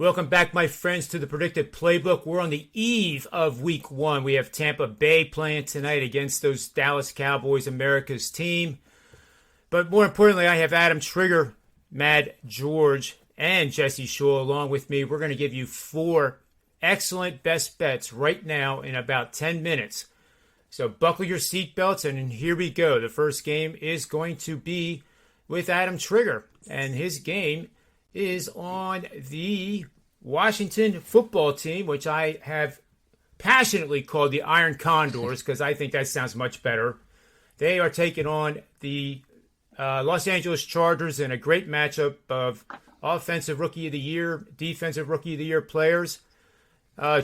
Welcome back, my friends, to the Predicted Playbook. We're on the eve of Week 1. We have Tampa Bay playing tonight against those Dallas Cowboys, America's team. But more importantly, I have Adam Trigger, Mad George, and Jesse Shaw along with me. We're going to give you 4 excellent best bets right now in about 10 minutes. So buckle your seatbelts, and here we go. The first game is going to be with Adam Trigger, and his game is on the Washington football team, which I have passionately called the Iron Condors because I think that sounds much better. They are taking on the Los Angeles Chargers in a great matchup of offensive rookie of the year, defensive rookie of the year players.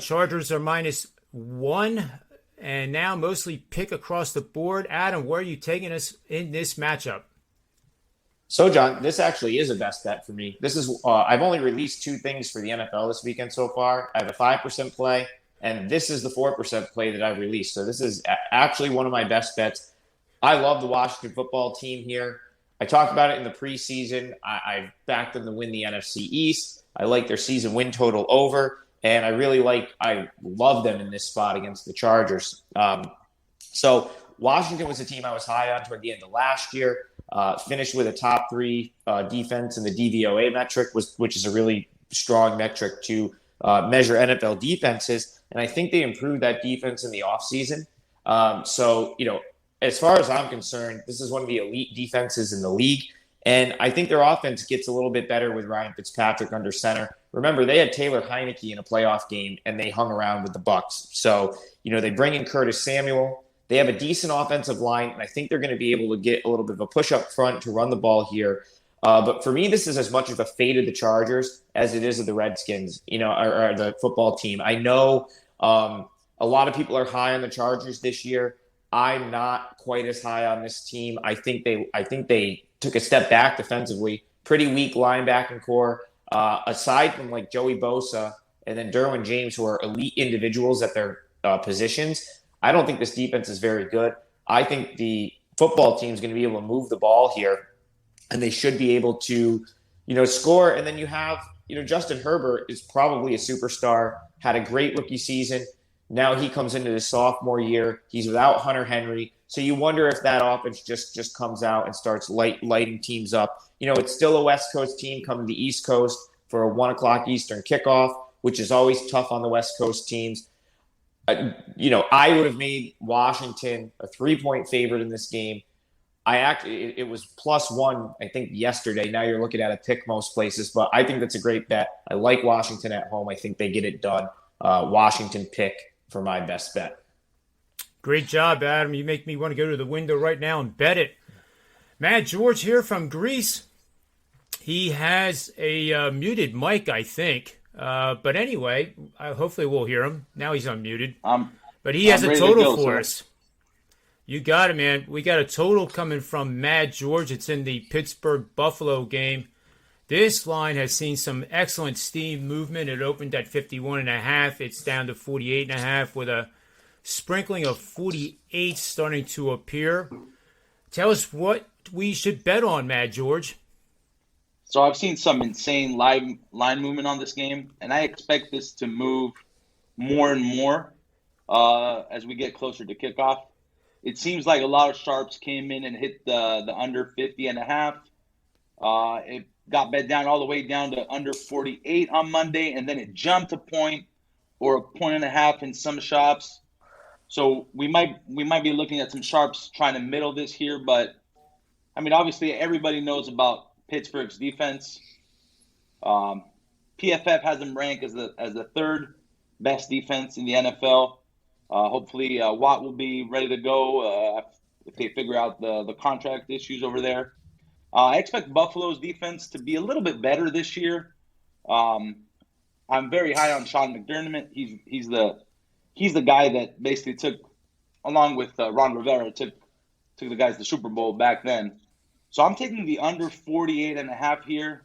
Chargers are -1 and now mostly pick across the board. Adam, where are you taking us in this matchup? So, John, this actually is a best bet for me. This is I've only released 2 things for the NFL this weekend so far. I have a 5% play, and this is the 4% play that I've released. So this is actually one of my best bets. I love the Washington football team here. I talked about it in the preseason. I backed them to win the NFC East. I like their season win total over, and I love them in this spot against the Chargers. So Washington was a team I was high on toward the end of last year. Finished with a top 3 defense in the DVOA metric, which is a really strong metric to measure NFL defenses. And I think they improved that defense in the offseason. So, as far as I'm concerned, this is one of the elite defenses in the league. And I think their offense gets a little bit better with Ryan Fitzpatrick under center. Remember, they had Taylor Heineke in a playoff game, and they hung around with the Bucs. So, they bring in Curtis Samuel. They have a decent offensive line, and I think they're going to be able to get a little bit of a push up front to run the ball here. But for me, this is as much of a fate of the Chargers as it is of the Redskins, or the football team. I know a lot of people are high on the Chargers this year. I'm not quite as high on this team. I think they took a step back defensively. Pretty weak linebacking core. Aside from like Joey Bosa and then Derwin James, who are elite individuals at their positions, I don't think this defense is very good. I think the football team is going to be able to move the ball here, and they should be able to, score. And then you have, Justin Herbert is probably a superstar, had a great rookie season. Now he comes into his sophomore year. He's without Hunter Henry. So you wonder if that offense just comes out and starts lighting teams up. It's still a West Coast team coming to the East Coast for a 1 o'clock Eastern kickoff, which is always tough on the West Coast teams. I would have made Washington a 3-point favorite in this game. It was +1, I think, yesterday. Now you're looking at a pick most places, but I think that's a great bet. I like Washington at home. I think they get it done. Washington pick for my best bet. Great job, Adam. You make me want to go to the window right now and bet it. Matt George here from Greece. He has a muted mic, I think. But anyway, hopefully we'll hear him. Now he's unmuted. But he has a total for us. You got it, man. We got a total coming from Mad George. It's in the Pittsburgh-Buffalo game. This line has seen some excellent steam movement. It opened at 51.5. It's down to 48.5 with a sprinkling of 48 starting to appear. Tell us what we should bet on, Mad George. So I've seen some insane line movement on this game, and I expect this to move more and more as we get closer to kickoff. It seems like a lot of sharps came in and hit the under 50.5. It got bet down all the way down to under 48 on Monday, and then it jumped a point or a 1.5 in some shops. So we might be looking at some sharps trying to middle this here, but I mean, obviously everybody knows about Pittsburgh's defense. PFF has them ranked as the 3rd best defense in the NFL. Hopefully Watt will be ready to go if they figure out the contract issues over there. I expect Buffalo's defense to be a little bit better this year. I'm very high on Sean McDermott. He's the guy that basically took, along with Ron Rivera, took the guys to the Super Bowl back then. So I'm taking the under 48.5 here.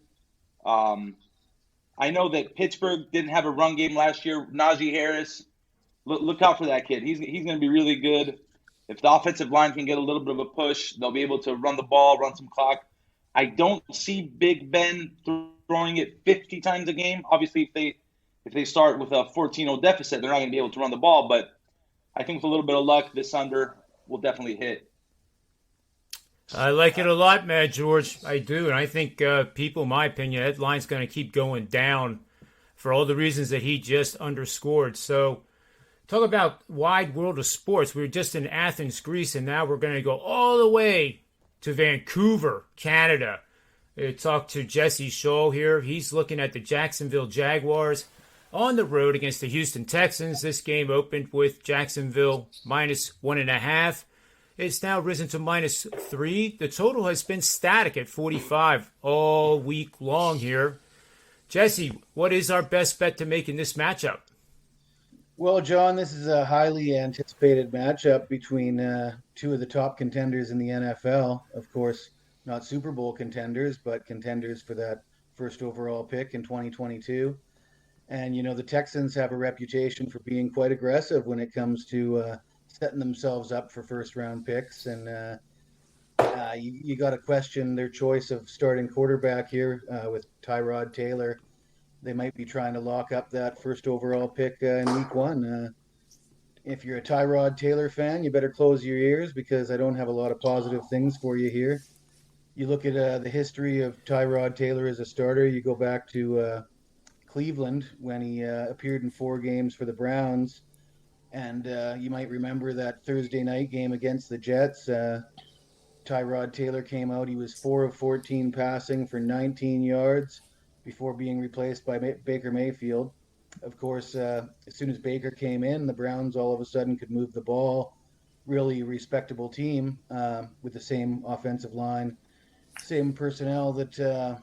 I know that Pittsburgh didn't have a run game last year. Najee Harris, look out for that kid. He's going to be really good. If the offensive line can get a little bit of a push, they'll be able to run the ball, run some clock. I don't see Big Ben throwing it 50 times a game. Obviously, if they start with a 14-0 deficit, they're not going to be able to run the ball. But I think with a little bit of luck, this under will definitely hit. I like it a lot, Matt George. I do. And I think people, in my opinion, that line's going to keep going down for all the reasons that he just underscored. So talk about wide world of sports. We were just in Athens, Greece, and now we're going to go all the way to Vancouver, Canada. Talk to Jesse Shaw here. He's looking at the Jacksonville Jaguars on the road against the Houston Texans. This game opened with Jacksonville -1.5. It's now risen to -3. The total has been static at 45 all week long here. Jesse, what is our best bet to make in this matchup? Well, John, this is a highly anticipated matchup between two of the top contenders in the NFL. Of course, not Super Bowl contenders, but contenders for that first overall pick in 2022. And, the Texans have a reputation for being quite aggressive when it comes to setting themselves up for first-round picks. And you got to question their choice of starting quarterback here with Tyrod Taylor. They might be trying to lock up that first overall pick in week one. If you're a Tyrod Taylor fan, you better close your ears because I don't have a lot of positive things for you here. You look at the history of Tyrod Taylor as a starter. You go back to Cleveland when he appeared in 4 games for the Browns. And you might remember that Thursday night game against the Jets. Tyrod Taylor came out. He was 4 of 14 passing for 19 yards before being replaced by Baker Mayfield. Of course, as soon as Baker came in, the Browns all of a sudden could move the ball. Really respectable team with the same offensive line, same personnel that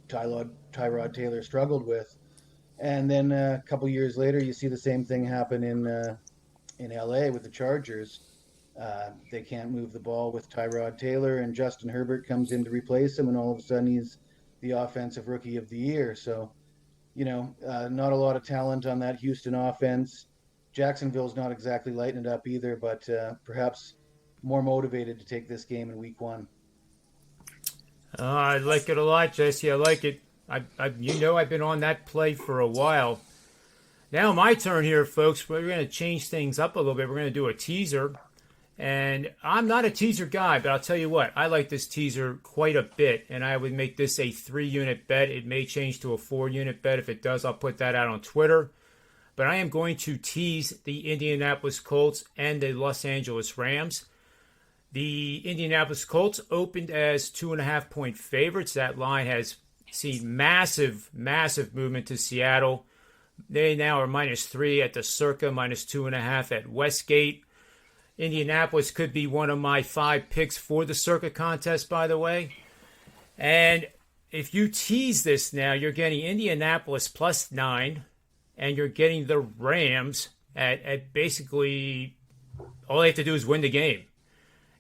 Tyrod Taylor struggled with. And then a couple years later, you see the same thing happen in LA with the Chargers. They can't move the ball with Tyrod Taylor, and Justin Herbert comes in to replace him, and all of a sudden he's the offensive rookie of the year. So, not a lot of talent on that Houston offense. Jacksonville's not exactly lighting it up either, but perhaps more motivated to take this game in week one. I like it a lot, Jesse. I like it. I've been on that play for a while. Now my turn here, folks. We're going to change things up a little bit. We're going to do a teaser. And I'm not a teaser guy, but I'll tell you what, I like this teaser quite a bit, and I would make this a 3-unit bet. It may change to a 4-unit bet. If it does, I'll put that out on Twitter. But I am going to tease the Indianapolis Colts and the Los Angeles Rams. The Indianapolis Colts opened as 2.5-point favorites. That line has seen massive movement to Seattle. They now are -3 at the Circa, -2.5 at Westgate. Indianapolis could be one of my 5 picks for the Circa contest, by the way. And if you tease this now, you're getting Indianapolis +9, and you're getting the Rams at basically all they have to do is win the game.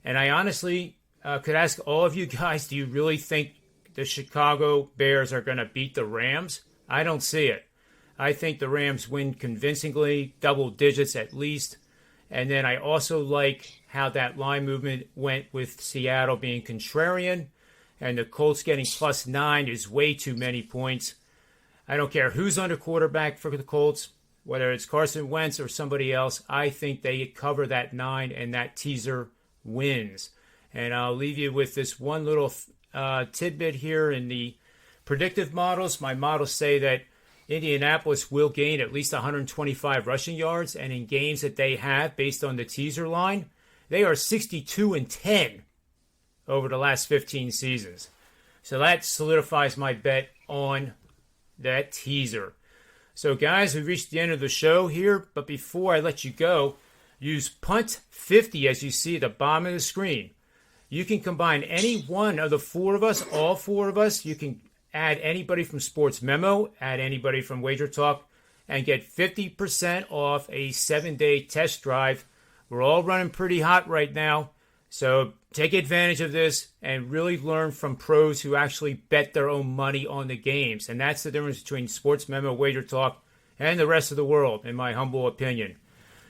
And I honestly could ask all of you guys, do you really think the Chicago Bears are going to beat the Rams? I don't see it. I think the Rams win convincingly, double digits at least. And then I also like how that line movement went with Seattle being contrarian, and the Colts getting +9 is way too many points. I don't care who's under quarterback for the Colts, whether it's Carson Wentz or somebody else. I think they cover that 9, and that teaser wins. And I'll leave you with this one little tidbit here in the predictive models. My models say that Indianapolis will gain at least 125 rushing yards, and in games that they have based on the teaser line, they are 62-10 over the last 15 seasons. So that solidifies my bet on that teaser. So guys, we've reached the end of the show here, but before I let you go, use Punt50 as you see at the bottom of the screen. You can combine any one of the 4 of us, all 4 of us. You can add anybody from Sports Memo, add anybody from Wager Talk, and get 50% off a 7-day test drive. We're all running pretty hot right now, so take advantage of this and really learn from pros who actually bet their own money on the games. And that's the difference between Sports Memo, Wager Talk, and the rest of the world, in my humble opinion.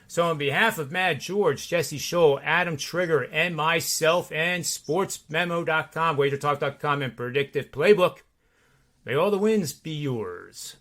So on behalf of Mad George, Jesse Scholl, Adam Trigger, and myself, and SportsMemo.com, WagerTalk.com, and Predictive Playbook, May all the wins be yours.